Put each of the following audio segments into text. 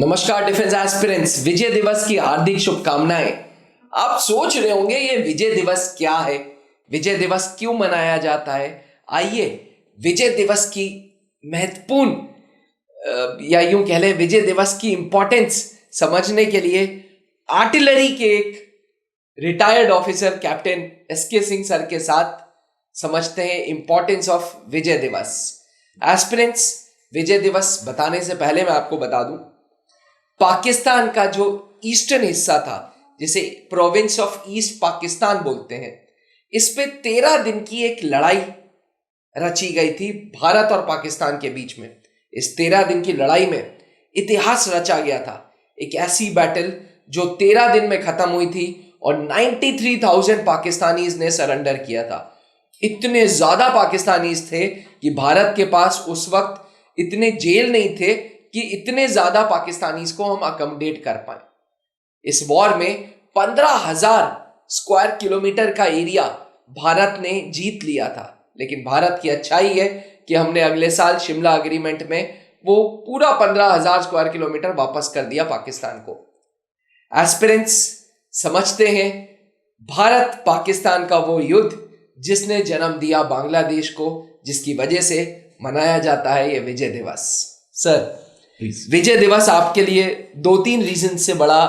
नमस्कार defence aspirants, विजय दिवस की हार्दिक शुभकामनाएं। आप सोच रहे होंगे ये विजय दिवस क्या है, विजय दिवस क्यों मनाया जाता है। आइए विजय दिवस की महत्वपूर्ण या यूं कह लें विजय दिवस की इंपॉर्टेंस समझने के लिए आर्टिलरी के एक retired officer captain SK Singh sir के साथ समझते हैं इंपॉर्टेंस ऑफ विजय दिवस। एस्पिरेंट्स, विजय दिवस बताने से पहले मैं आपको बता दूं, पाकिस्तान का जो ईस्टर्न हिस्सा था, जिसे प्रोविंस ऑफ ईस्ट पाकिस्तान बोलते हैं, इस पे 13 दिन की एक लड़ाई रची गई थी भारत और पाकिस्तान के बीच में। इस 13 दिन की लड़ाई में इतिहास रचा गया था। एक ऐसी बैटल जो 13 दिन में खत्म हुई थी और 93,000 पाकिस्तानीज ने सरेंडर किया था। इतने ज्यादा पाकिस्तानीज थे कि भारत के पास उस वक्त इतने जेल नहीं थे कि इतने ज्यादा पाकिस्तानीज को हम अकोमोडेट कर पाए। इस वॉर में 15,000 स्क्वायर किलोमीटर का एरिया भारत ने जीत लिया था। लेकिन भारत की अच्छाई है कि हमने अगले साल शिमला एग्रीमेंट में वो पूरा 15,000 स्क्वायर किलोमीटर वापस कर दिया पाकिस्तान को। एस्पिरेंट्स, समझते हैं भारत पाकिस्तान का वो युद्ध जिसने जन्म दिया बांग्लादेश को, जिसकी वजह से मनाया जाता है ये विजय दिवस। सर, विजय दिवस आपके लिए 2-3 रीजन से बड़ा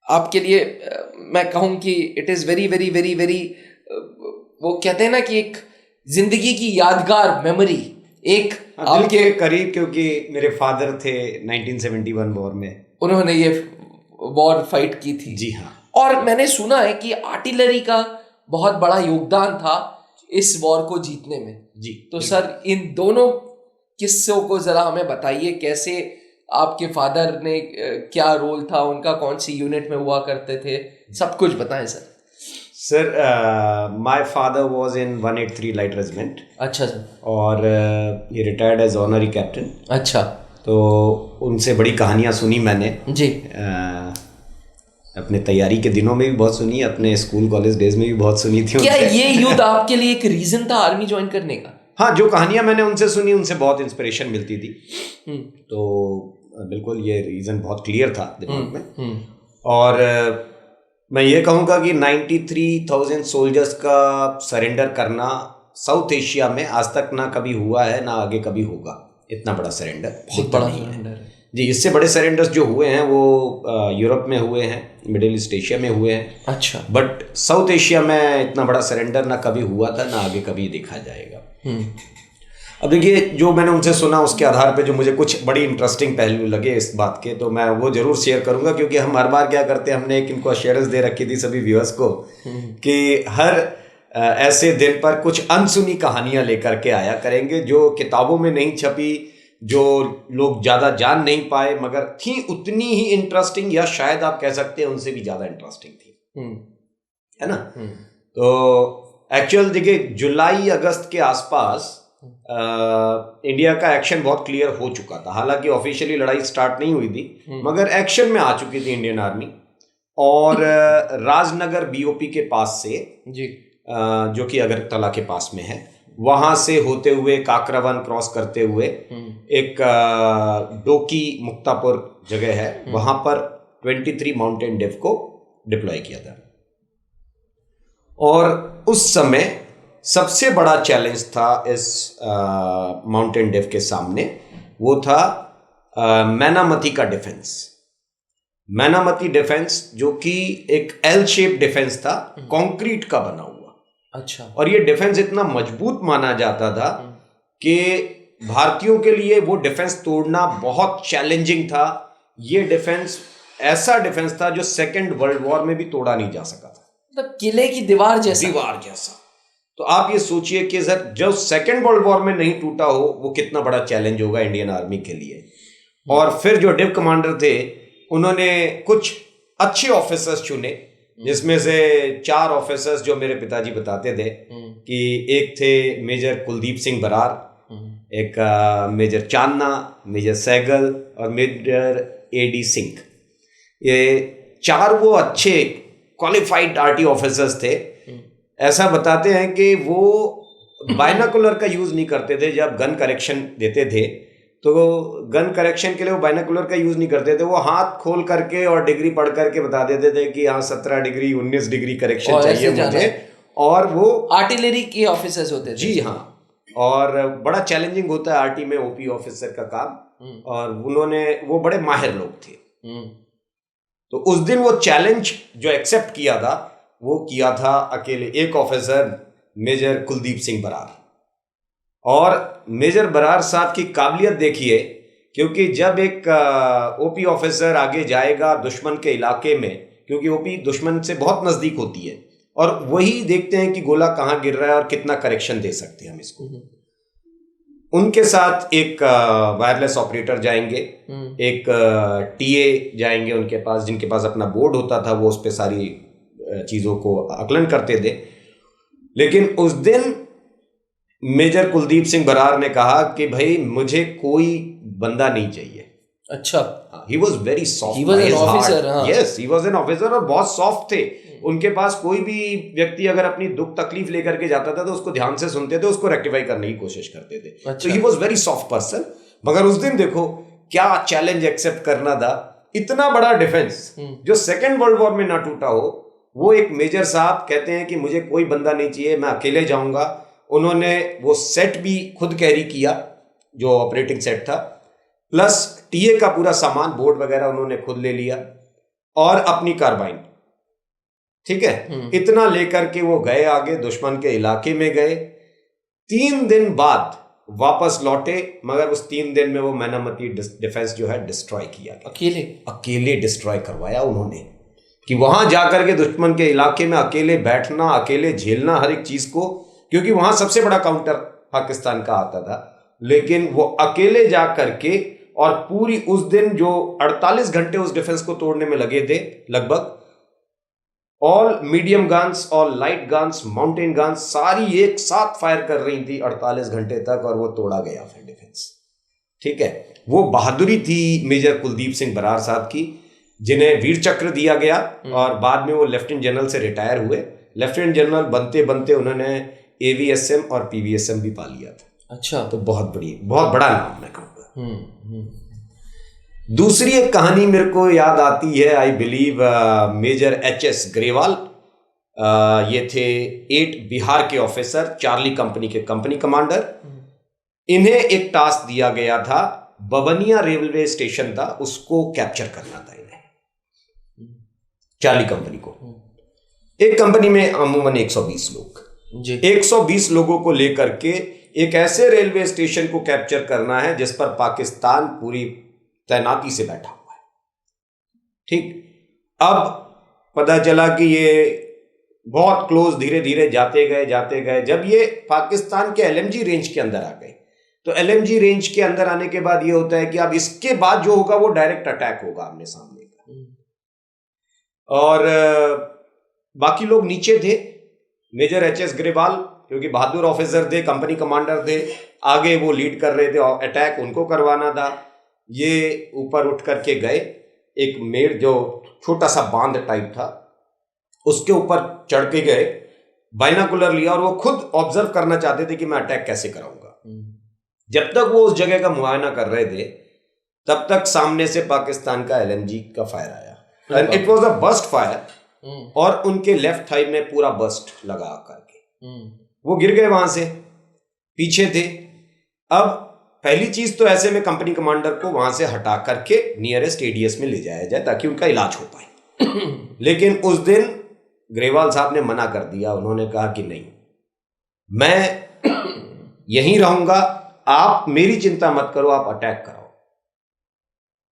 आपके लिए मैं कहूं कि it is very very very very, वो कहते हैं ना कि एक जिंदगी की यादगार मेमोरी एक आपके करीब, क्योंकि मेरे फादर थे 1971 वॉर में, उन्होंने ये वॉर फाइट की थी। जी हाँ। और मैंने सुना है कि आर्टिलरी का बहुत बड़ा योगदान था इस वॉर को जीतने में। जी, तो सर, इन दोनों किस्सों को जरा हमें बताइए, कैसे आपके फादर ने क्या रोल था उनका, कौन सी यूनिट में हुआ करते थे, सब कुछ बताएं sir. Sir, my father was in 183 light regiment. अच्छा सर। और ये रिटायर्ड एज ऑनरी कैप्टन। अच्छा। तो उनसे बड़ी कहानियां सुनी मैंने जी। अपने तैयारी के दिनों में भी बहुत सुनी, अपने स्कूल कॉलेज डेज में भी बहुत सुनी थी। क्या ये युद्ध आपके लिए एक रीजन था आर्मी ज्वाइन करने का? हाँ, जो कहानियां मैंने उनसे सुनी उनसे बहुत इंस्पिरेशन मिलती थी। तो बिल्कुल ये रीजन बहुत क्लियर था दिमाग में। और मैं ये कहूँगा कि 93,000 सोल्जर्स का सरेंडर करना साउथ एशिया में आज तक ना कभी हुआ है, ना आगे कभी होगा। इतना बड़ा सरेंडर, बहुत बड़ा सरेंडर है जी। इससे बड़े सरेंडर्स जो हुए हैं वो यूरोप में हुए हैं, मिडिल ईस्ट एशिया में हुए हैं। अच्छा। बट साउथ एशिया में इतना बड़ा सरेंडर ना कभी हुआ था, ना आगे कभी देखा जाएगा। अब देखिए, जो मैंने उनसे सुना उसके आधार पे जो मुझे कुछ बड़ी इंटरेस्टिंग पहलू लगे इस बात के, तो मैं वो जरूर शेयर करूंगा। क्योंकि हम हर बार क्या करते हैं, हमने एक इनको अश्योरेंस दे रखी थी सभी व्यूअर्स को कि हर ऐसे दिन पर कुछ अनसुनी कहानियां लेकर के आया करेंगे जो किताबों में नहीं छपी, जो लोग ज़्यादा जान नहीं पाए, मगर थी उतनी ही इंटरेस्टिंग, या शायद आप कह सकते हैं उनसे भी ज़्यादा इंटरेस्टिंग थी। है ना? तो एक्चुअल देखिए, जुलाई अगस्त के आसपास इंडिया का एक्शन बहुत क्लियर हो चुका था। हालांकि ऑफिशियली लड़ाई स्टार्ट नहीं हुई थी, मगर एक्शन में आ चुकी थी इंडियन आर्मी। और राजनगर बीओपी के पास से जी, जो कि अगरतला के पास में है, वहां से होते हुए काकरावन क्रॉस करते हुए एक डोकी मुक्तापुर जगह है, वहां पर 23 माउंटेन डेव को डिप्लॉय किया था। और उस समय सबसे बड़ा चैलेंज था इस माउंटेन डेव के सामने, वो था मैनामती का डिफेंस। मैनामती डिफेंस जो कि एक एल शेप डिफेंस था, कंक्रीट का बना हुआ। अच्छा। और ये डिफेंस इतना मजबूत माना जाता था कि भारतीयों के लिए वो डिफेंस तोड़ना बहुत चैलेंजिंग था। ये डिफेंस ऐसा डिफेंस था जो सेकेंड वर्ल्ड वॉर में भी तोड़ा नहीं जा सका था, मतलब किले की दीवार जैसा। तो आप ये सोचिए कि सर, जब सेकेंड वर्ल्ड वॉर में नहीं टूटा हो, वो कितना बड़ा चैलेंज होगा इंडियन आर्मी के लिए। और फिर जो डिव कमांडर थे, उन्होंने कुछ अच्छे ऑफिसर्स चुने, जिसमें से 4 ऑफिसर्स जो मेरे पिताजी बताते थे कि एक थे मेजर कुलदीप सिंह बरार, एक मेजर चांदना, मेजर सहगल और मेजर एडी सिंह। ये 4 वो अच्छे क्वालिफाइड आरटी ऑफिसर्स थे। ऐसा बताते हैं कि वो बाइनोकुलर का यूज नहीं करते थे जब गन करेक्शन देते थे, तो गन करेक्शन के लिए वो बाइनोकुलर का यूज नहीं करते थे, वो हाथ खोल करके और डिग्री पढ़ करके बता देते थे कि हाँ 17 डिग्री 19 डिग्री करेक्शन चाहिए मुझे, और वो आर्टिलरी के ऑफिसर्स होते थे। जी हाँ, और बड़ा चैलेंजिंग होता है आरटी में ओपी ऑफिसर का काम, और वो बड़े माहिर लोग थे। तो उस दिन वो चैलेंज जो एक्सेप्ट किया था वो किया था अकेले एक ऑफिसर मेजर कुलदीप सिंह बरार। और मेजर बरार साहब की काबिलियत देखिए, क्योंकि जब एक ओपी ऑफिसर आगे जाएगा दुश्मन के इलाके में, क्योंकि ओपी दुश्मन से बहुत नजदीक होती है, और वही देखते हैं कि गोला कहाँ गिर रहा है और कितना करेक्शन दे सकते हैं हम इसको। उनके साथ एक वायरलेस ऑपरेटर जाएंगे, एक टीए जाएंगे उनके पास, जिनके पास अपना बोर्ड होता था, वो उस पर सारी चीज़ों को आकलन करते थे। लेकिन उस दिन मेजर कुलदीप सिंह बरार ने कहा कि भाई मुझे कोई बंदा नहीं चाहिए। अच्छा, he was very soft, he was an officer. Yes, he was an officer, और बहुत सॉफ्ट थे। उनके पास कोई भी व्यक्ति अगर अपनी दुख तकलीफ लेकर के जाता था तो उसको ध्यान से सुनते थे, उसको रेक्टिफाई करने की कोशिश करते थे। अच्छा। तो he was very soft person. मगर उस दिन देखो क्या चैलेंज एक्सेप्ट करना था, इतना बड़ा डिफेंस जो सेकेंड वर्ल्ड वॉर में ना टूटा हो, वो एक मेजर साहब कहते हैं कि मुझे कोई बंदा नहीं चाहिए, मैं अकेले जाऊंगा। उन्होंने वो सेट भी खुद कैरी किया जो ऑपरेटिंग सेट था, प्लस टीए का पूरा सामान बोर्ड वगैरह उन्होंने खुद ले लिया, और अपनी कार्बाइन, ठीक है, इतना लेकर के वो गए आगे दुश्मन के इलाके में गए। 3 दिन बाद वापस लौटे, मगर उस 3 दिन में वो मैनामती डिफेंस जो है डिस्ट्रॉय किया गया। अकेले डिस्ट्रॉय करवाया उन्होंने, कि वहां जाकर के दुश्मन के इलाके में अकेले बैठना, अकेले झेलना हर एक चीज को, क्योंकि वहां सबसे बड़ा काउंटर पाकिस्तान का आता था। लेकिन वो अकेले जा करके, और पूरी उस दिन जो 48 घंटे उस डिफेंस को तोड़ने में लगे थे, लगभग ऑल मीडियम गन्स और लाइट गन्स, माउंटेन गन्स सारी एक साथ फायर कर रही थी 48 घंटे तक, और वो तोड़ा गया फिर डिफेंस। ठीक है, वो बहादुरी थी मेजर कुलदीप सिंह बरार साहब की, जिन्हें वीर चक्र दिया गया, और बाद में वो लेफ्टिनेंट जनरल से रिटायर हुए। लेफ्टिनेंट जनरल बनते बनते उन्होंने एवीएसएम और पीवीएसएम भी पा लिया था। अच्छा, तो बहुत बड़ा नाम मैं कहूँगा। दूसरी एक कहानी मेरे को याद आती है, I believe Major HS Grewal, ये थे 8 बिहार के ऑफिसर, चार्ली कंपनी के कंपनी कमांडर। इन्हें एक टास्क दिया गया था, बबनिया रेलवे स्टेशन था, उसको कैप्चर करना था इन्हें, चार्ली कंपनी को। एक कंपनी में अमूमन 120 लोग, 120 लोगों को लेकर के एक ऐसे रेलवे स्टेशन को कैप्चर करना है जिस पर पाकिस्तान पूरी तैनाती से बैठा हुआ है। ठीक, अब पता चला कि ये बहुत क्लोज, धीरे धीरे जाते गए। जब ये पाकिस्तान के एलएमजी रेंज के अंदर आ गए, तो एलएमजी रेंज के अंदर आने के बाद ये होता है कि अब इसके बाद जो होगा वो डायरेक्ट अटैक होगा आमने सामने का। और बाकी लोग नीचे थे। मेजर एचएस ग्रेवाल क्योंकि बहादुर ऑफिसर थे, कंपनी कमांडर थे, आगे वो लीड कर रहे थे, अटैक उनको करवाना था। ये ऊपर उठ करके गए, एक मेड़ जो छोटा सा बांध टाइप था उसके ऊपर चढ़ के गए, बाइनाकुलर लिया, और वो खुद ऑब्जर्व करना चाहते थे कि मैं अटैक कैसे कराऊंगा। जब तक वो उस जगह का मुआयना कर रहे थे तब तक सामने से पाकिस्तान का एलएमजी का फायर आया, and it was a burst fire, और उनके लेफ्ट थाई में पूरा बर्स्ट लगा करके वो गिर गए, वहां से पीछे थे। अब पहली चीज तो ऐसे में कंपनी कमांडर को वहां से हटा करके नियरेस्ट एडीएस में ले जाया जाए ताकि उनका इलाज हो पाए। लेकिन उस दिन ग्रेवाल साहब ने मना कर दिया। उन्होंने कहा कि नहीं, मैं यहीं रहूंगा, आप मेरी चिंता मत करो, आप अटैक कराओ।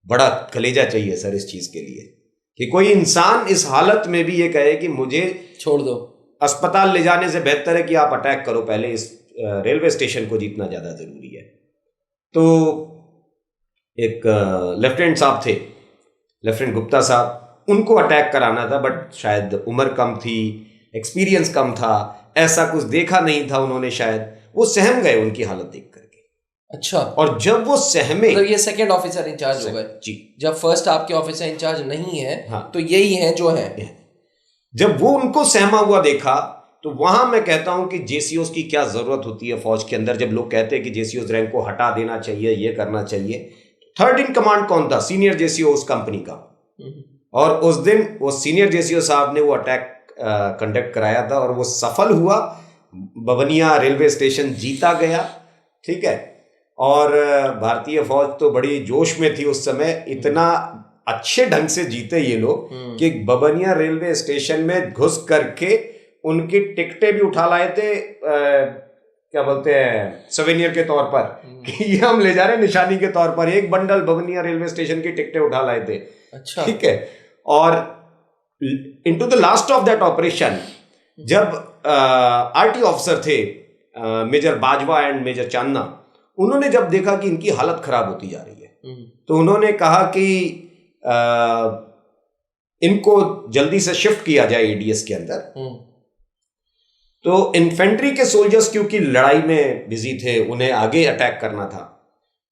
बड़ा कलेजा चाहिए सर इस चीज के लिए कि कोई इंसान इस हालत में भी ये कहे कि मुझे छोड़ दो, अस्पताल ले जाने से बेहतर है कि आप अटैक करो, पहले इस रेलवे स्टेशन को जीतना ज्यादा जरूरी है। तो एक लेफ्टिनेंट साहब थे, लेफ्टिनेंट गुप्ता साहब, उनको अटैक कराना था, बट शायद उम्र कम थी, एक्सपीरियंस कम था, ऐसा कुछ देखा नहीं था उन्होंने, शायद वो सहम गए उनकी हालत देख करके। अच्छा, और जब वो सहमे, मतलब ये सेकंड ऑफिसर इंचार्ज हो गए जी, जब फर्स्ट आपके ऑफिसर इंचार्ज नहीं है, हाँ, तो यही है जो है। जब वो उनको सहमा हुआ देखा तो वहां मैं कहता हूं कि जेसीओस की क्या जरूरत होती है फौज के अंदर, जब लोग कहते हैं कि जेसीओस रैंक को हटा देना चाहिए, ये करना चाहिए। थर्ड इन कमांड कौन था? सीनियर जेसीओ उस कंपनी का। और उस दिन वो सीनियर जेसीओ साहब ने वो अटैक कंडक्ट कराया था और वो सफल हुआ। बबनिया रेलवे स्टेशन जीता गया, ठीक है। और भारतीय फौज तो बड़ी जोश में थी उस समय, इतना अच्छे ढंग से जीते ये लोग कि बबनिया रेलवे स्टेशन में घुस करके उनकी टिकटें भी उठा लाए थे, क्या बोलते हैं, सवेनियर के तौर पर, कि ये हम ले जा रहे हैं निशानी के तौर पर। एक बंडल बबनिया रेलवे स्टेशन की टिकटें उठा लाए थे। अच्छा, ठीक है। और into the last of that operation, जब आरटी ऑफिसर थे Major Bajwa and Major Chandna, उन्होंने जब देखा कि इनकी हालत खराब होती जा रही है, तो उन्होंने कहा कि इनको जल्दी से शिफ्ट किया जाए एडीएस के अंदर। तो इन्फेंट्री के सोल्जर्स क्योंकि लड़ाई में बिजी थे, उन्हें आगे अटैक करना था,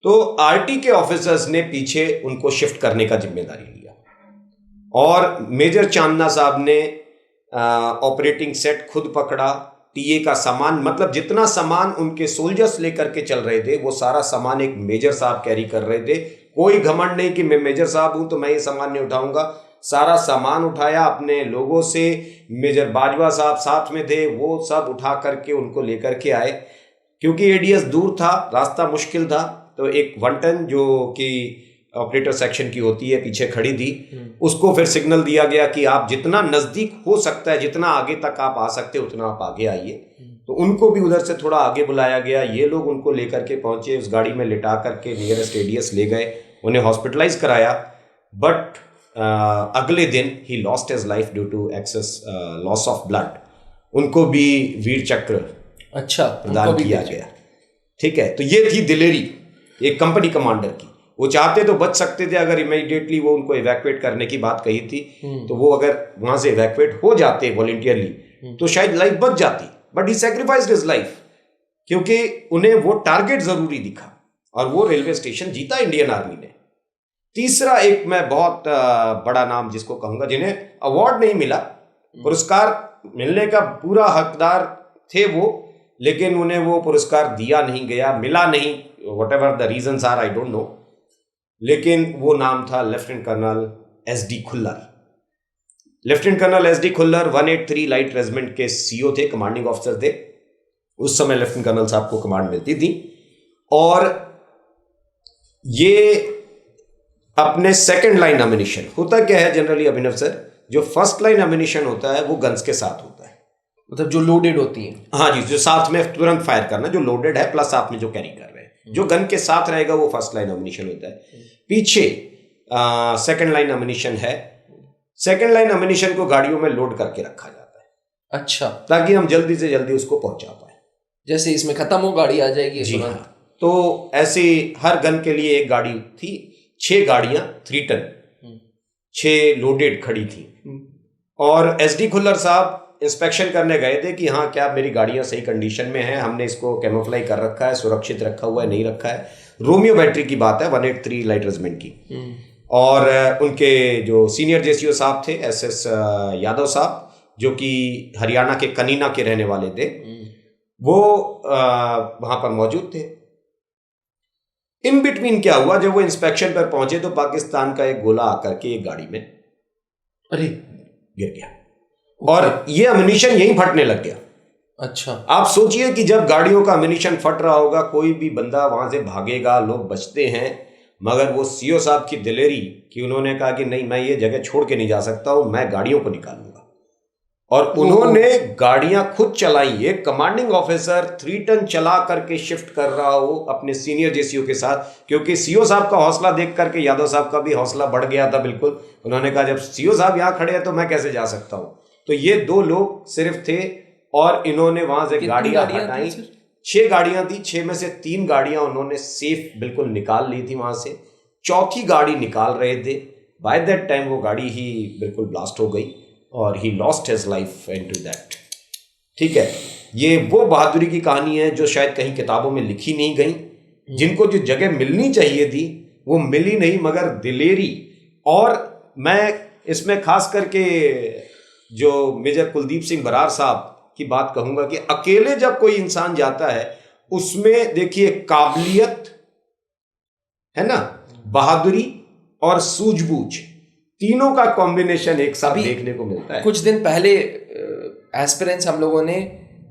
तो आरटी के ऑफिसर्स ने पीछे उनको शिफ्ट करने का जिम्मेदारी लिया। और मेजर चांदना साहब ने ऑपरेटिंग सेट खुद पकड़ा, टीए का सामान, मतलब जितना सामान उनके सोल्जर्स लेकर के चल रहे थे वो सारा सामान एक मेजर साहब कैरी कर रहे थे। कोई घमंड नहीं कि मैं मेजर साहब हूं तो मैं ये सामान नहीं उठाऊंगा। सारा सामान उठाया अपने लोगों से। मेजर बाजवा साहब साथ में थे, वो सब उठा करके उनको लेकर के आए। क्योंकि एडीएस दूर था, रास्ता मुश्किल था, तो एक 1 टन जो कि ऑपरेटर सेक्शन की होती है पीछे खड़ी थी, उसको फिर सिग्नल दिया गया कि आप जितना नजदीक हो सकता है, जितना आगे तक आप आ सकते हो उतना आप आगे आइए। तो उनको भी उधर से थोड़ा आगे बुलाया गया। ये लोग उनको लेकर के पहुंचे, उस गाड़ी में लिटा करके नियरेस्ट एडीएस ले गए, उन्हें हॉस्पिटलाइज कराया। बट अगले दिन ही lost his life due to excess loss of blood. उनको भी वीर चक्र प्रदान किया गया। ठीक है, तो ये थी दिलेरी एक कंपनी कमांडर की। वो चाहते तो बच सकते थे, अगर इमीडिएटली वो उनको इवैक्यूएट करने की बात कही थी तो वो अगर वहां से इवैक्यूएट हो जाते वॉलंटियरली तो शायद लाइफ बच जाती। But he sacrificed his life, क्योंकि उन्हें वो टारगेट जरूरी दिखा और वो रेलवे स्टेशन जीता इंडियन आर्मी ने। तीसरा एक मैं बहुत बड़ा नाम जिसको कहूंगा, जिन्हें अवार्ड नहीं मिला, पुरस्कार मिलने का पूरा हकदार थे वो, लेकिन उन्हें वो पुरस्कार दिया नहीं गया, मिला नहीं, whatever the reasons are, I don't know. लेकिन वो नाम था Lieutenant Colonel SD Khullar. Lieutenant Colonel SD Khullar 183 light regiment के सीओ थे, कमांडिंग ऑफिसर थे। उस समय लेफ्टिनेंट कर्नल साहब को कमांड मिलती थी। और ये अपने सेकंड लाइन अम्युनिशन, होता क्या है जनरली अभिनव सर, जो फर्स्ट लाइन अम्युनिशन होता है वो गन्स के साथ होता है, मतलब जो लोडेड होती है। हाँ जी, जो साथ में तुरंत फायर करना, जो लोडेड है प्लस साथ में जो कैरी कर रहे हैं, जो गन के साथ रहेगा वो फर्स्ट लाइन अम्युनिशन होता है। पीछे सेकंड लाइन अम्युनिशन है। सेकंड लाइन अम्युनिशन को गाड़ियों में लोड करके रखा जाता है। अच्छा, ताकि हम जल्दी से जल्दी उसको पहुंचा पाए। जैसे इसमें खत्म हो गाड़ी आ जाएगी। जी हाँ। तो ऐसे हर गन के लिए एक गाड़ी थी, 6 गाड़ियां 3 टन 6 लोडेड खड़ी थी। और एसडी खुल्लर साहब इंस्पेक्शन करने गए थे कि हाँ क्या मेरी गाड़ियां सही कंडीशन में हैं, हमने इसको कैमोफ्लाई कर रखा है, सुरक्षित रखा हुआ है, नहीं रखा है। रोमियो बैटरी की बात है, 183 लाइट रेजिमेंट की। और उनके जो सीनियर जेसीओ साहब थे, एसएस यादव साहब, जो कि हरियाणा के कनीना के रहने वाले थे, वो वहां पर मौजूद थे। इन बिटवीन क्या हुआ, जब वो इंस्पेक्शन पर पहुंचे तो पाकिस्तान का एक गोला आकर के एक गाड़ी में गिर गया और ये अम्युनिशन यहीं फटने लग गया। अच्छा, आप सोचिए कि जब गाड़ियों का अम्युनिशन फट रहा होगा, कोई भी बंदा वहां से भागेगा, लोग बचते हैं, मगर वो सीओ साहब की दिलेरी कि उन्होंने कहा कि नहीं, मैं ये जगह छोड़ के नहीं जा सकता हूं, मैं गाड़ियों को निकालूंगा। और उन्होंने गाड़ियां खुद चलाई। एक कमांडिंग ऑफिसर 3 टन चला करके शिफ्ट कर रहा हो अपने सीनियर जेसीओ के साथ, क्योंकि सीओ साहब का हौसला देख करके यादव साहब का भी हौसला बढ़ गया था बिल्कुल। उन्होंने कहा जब सीओ साहब यहां खड़े हैं तो मैं कैसे जा सकता हूं। तो ये 2 लोग सिर्फ थे और इन्होंने वहां से गाड़ियां हटाई। 6 गाड़ियां थी, 6 में से 3 गाड़ियां उन्होंने सेफ बिल्कुल निकाल ली थी वहां से। चौथी गाड़ी निकाल रहे थे, बाय दैट टाइम वो गाड़ी ही बिल्कुल ब्लास्ट हो गई और ही lost his life into that. ठीक है, ये वो बहादुरी की कहानी है जो शायद कहीं किताबों में लिखी नहीं गई। जिनको जो जगह मिलनी चाहिए थी वो मिली नहीं, मगर दिलेरी। और मैं इसमें खास करके जो मेजर कुलदीप सिंह बरार साहब की बात कहूंगा कि अकेले जब कोई इंसान जाता है उसमें देखिए काबिलियत है ना, बहादुरी और सूझबूझ, तीनों का कॉम्बिनेशन एक साथ देखने को मिलता है। कुछ दिन पहले एस्पिरेंट्स हम लोगों ने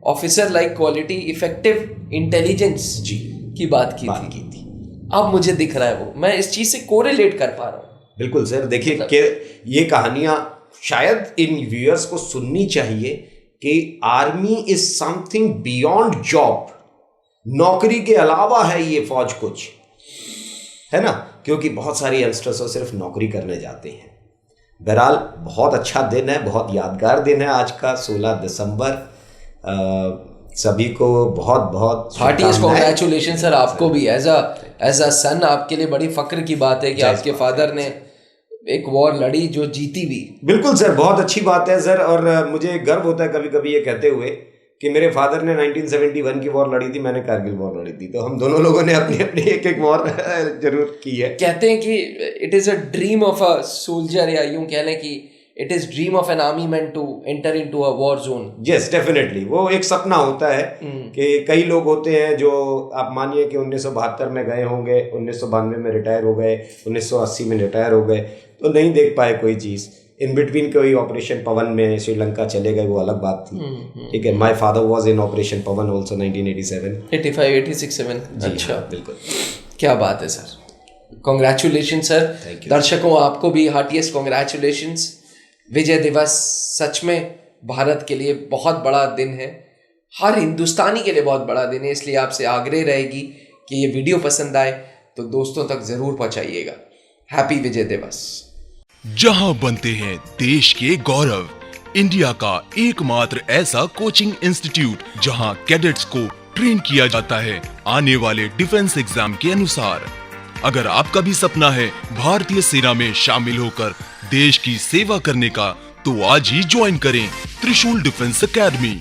officer like quality, effective intelligence जी की बात की थी। अब मुझे दिख रहा है वो, मैं इस चीज से कोरिलेट कर पा रहा हूँ। बिल्कुल सर, देखिए कि ये कहानियां शायद इन व्यूअर्स को सुननी चाहिए कि army is something beyond job, नौकरी के अलावा है ये फौज कुछ, है ना, क्योंकि बहुत सारे यंगस्टर्स सिर्फ नौकरी करने जाते हैं। बहरहाल बहुत अच्छा दिन है, बहुत यादगार दिन है आज का 16 दिसंबर। सभी को बहुत बहुत हार्टीएस्ट कॉन्ग्रेचुलेशन सर आपको भी। एज अ सन आपके लिए बड़ी फक्र की बात है कि आपके फादर ने एक वॉर लड़ी जो जीती भी। बिल्कुल सर, बहुत अच्छी बात है सर, और मुझे गर्व होता है कभी कभी ये कहते हुए कि मेरे फादर ने 1971 की वॉर लड़ी थी, मैंने कारगिल वॉर लड़ी थी, तो हम दोनों लोगों ने अपनी अपनी एक वॉर जरूर की है। कहते हैं कि it is a dream of a soldier, या यूं कह लें कि it is dream of an army man to enter into a war zone. Yes definitely, वो एक सपना होता है कि कई लोग होते हैं जो आप मानिए कि 1972 में गए होंगे, 1992 में रिटायर हो गए, 1980 में रिटायर हो गए, तो नहीं देख पाए कोई चीज़। इन बिटवीन कोई ऑपरेशन पवन में श्रीलंका चले गए, वो अलग बात थी, ठीक है। My father was in operation Pawan also 1987 85 86 7। अच्छा, बिल्कुल, क्या बात है सर, कॉन्ग्रेचुलेशन सर। दर्शकों आपको भी हार्टीएस्ट कॉन्ग्रेचुलेशंस। विजय दिवस सच में भारत के लिए बहुत बड़ा दिन है, हर हिंदुस्तानी के लिए बहुत बड़ा दिन है, इसलिए आपसे आग्रह रहेगी कि ये वीडियो पसंद आए तो दोस्तों तक जरूर पहुंचाइएगा। हैप्पी विजय दिवस। जहां बनते हैं देश के गौरव, इंडिया का एकमात्र ऐसा कोचिंग इंस्टीट्यूट जहां कैडेट्स को ट्रेन किया जाता है आने वाले डिफेंस एग्जाम के अनुसार। अगर आपका भी सपना है भारतीय सेना में शामिल होकर देश की सेवा करने का, तो आज ही ज्वाइन करें त्रिशूल डिफेंस एकेडमी।